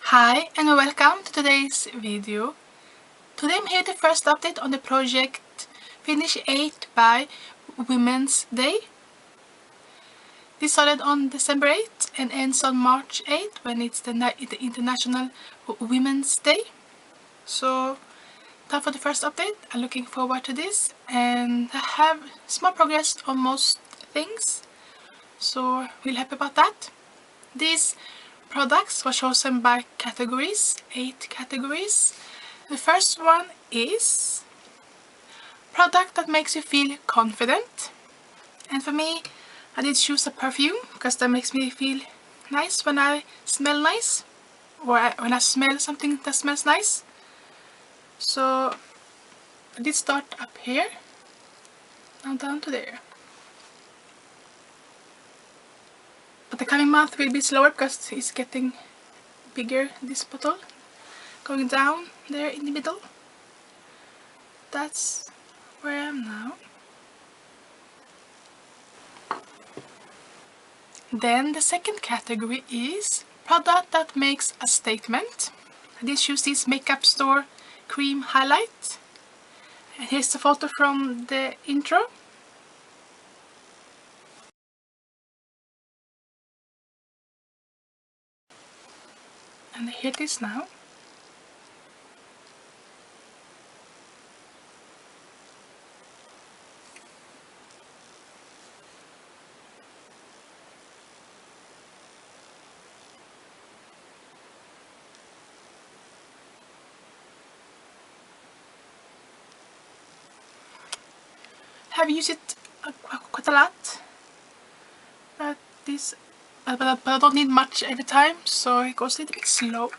Hi and welcome to today's video. Today I'm here with the first update on the project Finish 8 by Women's Day. This started on December 8 and ends on March 8 when it's the International Women's Day. So time for the first update. I'm looking forward to this and I have small progress on most things. So really happy about that. These products were chosen by categories, 8 categories. The first one is product that makes you feel confident. And for me, I did choose a perfume because that makes me feel nice when I smell nice, or when I smell something that smells nice. So I did start up here, now down to there. But the coming month will be slower because it's getting bigger, this bottle. Going down there in the middle. That's where I am now. Then the second category is product that makes a statement. I did choose this makeup store cream highlight. And here's the photo from the intro. And here it is now. Have used it quite a lot, but I don't need much every time, so it goes a little bit slow.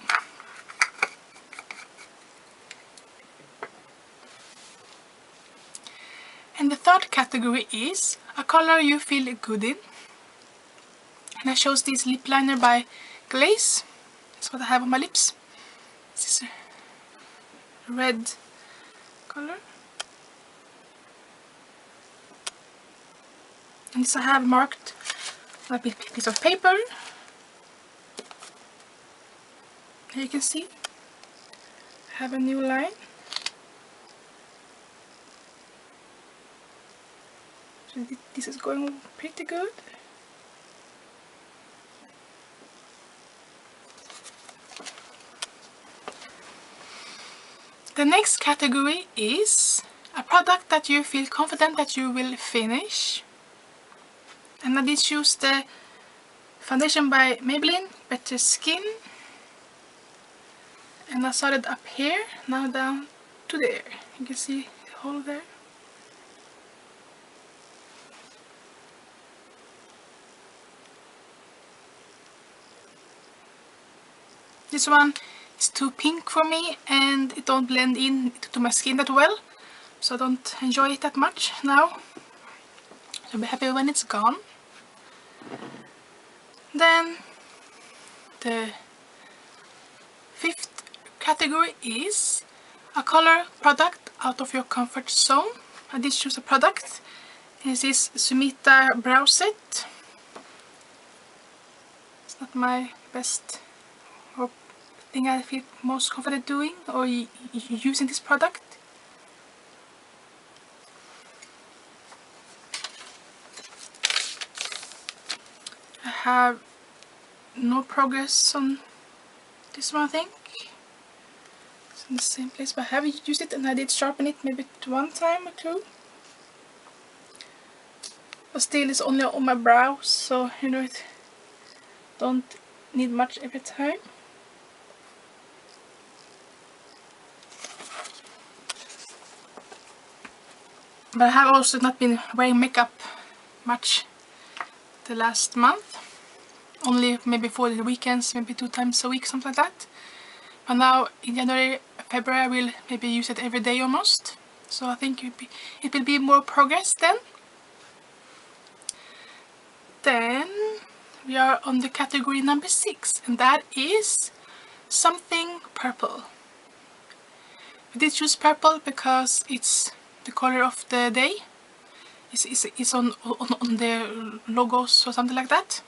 And the third category is a color you feel good in. And I chose this lip liner by Glaze. That's what I have on my lips. This is a red color. And this I have marked on a piece of paper. Here you can see I have a new line. So this is going pretty good. The next category is a product that you feel confident that you will finish. And I did choose the foundation by Maybelline, Better Skin. And I started up here, now down to there. You can see the hole there. This one is too pink for me and it don't blend in to my skin that well. So I don't enjoy it that much now. I'll be happy when it's gone. Then the fifth category is a color product out of your comfort zone. I did choose a product. This is Sumita Brow Set. It's not my best or thing I feel most confident doing or using this product. I have no progress on this one, I think. It's in the same place, but I have used it and I did sharpen it maybe one time or two. But still it's only on my brows, so you know it don't need much every time. But I have also not been wearing makeup much the last month. Only maybe for the weekends, maybe 2 times a week, something like that. But now in January, February I will maybe use it every day almost. So I think it will be more progress then. Then we are on the category number 6, and that is something purple. We did choose purple because it's the color of the day. It's on the logos or something like that.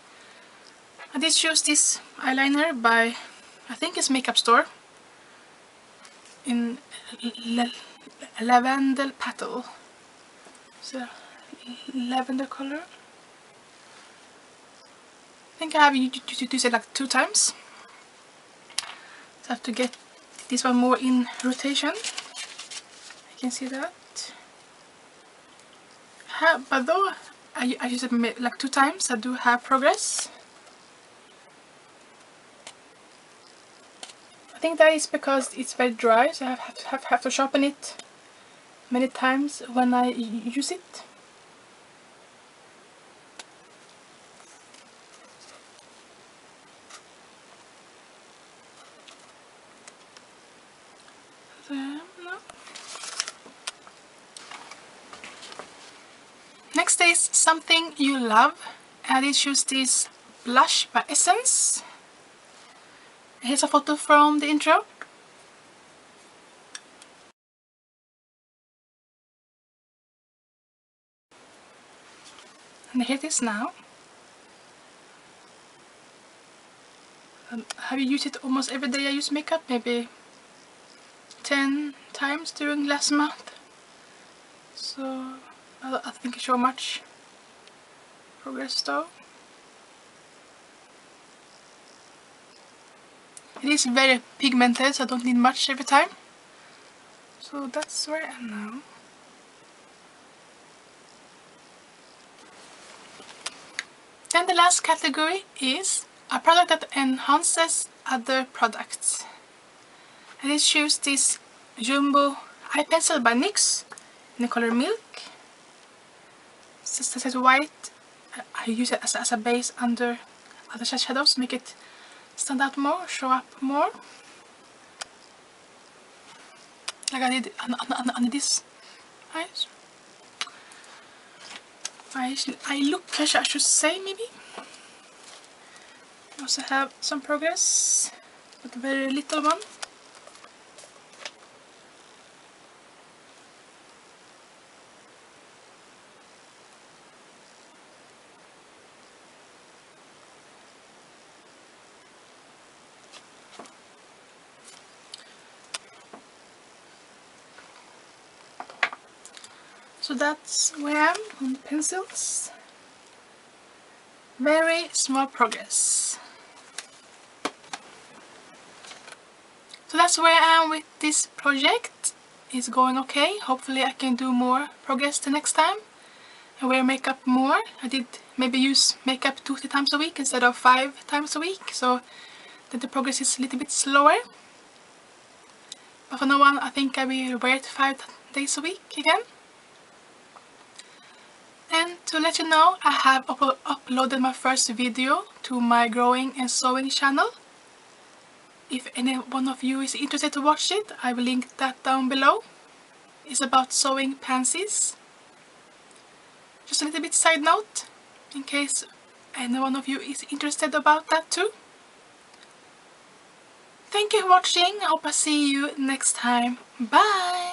I did choose this eyeliner by I think it's makeup store in lavender petal. So lavender color. I think I have used it like 2 times. So I have to get this one more in rotation. You can see that. But though I used it like 2 times, I do have progress. I think that is because it's very dry, so I have to sharpen it many times when I use it. No. Next is something you love, and I choose this blush by Essence. Here's a photo from the intro. And here it is now. Have you used it almost every day I use makeup? Maybe 10 times during last month. So I think it show much progress though. It is very pigmented, so I don't need much every time. So that's where I am now. Then the last category is a product that enhances other products. And I choose this Jumbo Eye Pencil by NYX in the color Milk. It says white. I use it as a base under other shadows, make it stand out more, show up more. Like I did under this eyes. I look, I should say, maybe. I also have some progress, but a very little one. So that's where I am on the pencils. Very small progress. So that's where I am with this project. It's going okay. Hopefully I can do more progress the next time and wear makeup more. I did maybe use makeup 2-3 times a week instead of 5 times a week, so that the progress is a little bit slower. But for now on, I think I will wear it 5 days a week again. And to let you know, I have uploaded my first video to my growing and sewing channel. If any one of you is interested to watch it, I will link that down below. It's about sewing pansies. Just a little bit side note, in case any one of you is interested about that too. Thank you for watching. I hope I see you next time. Bye!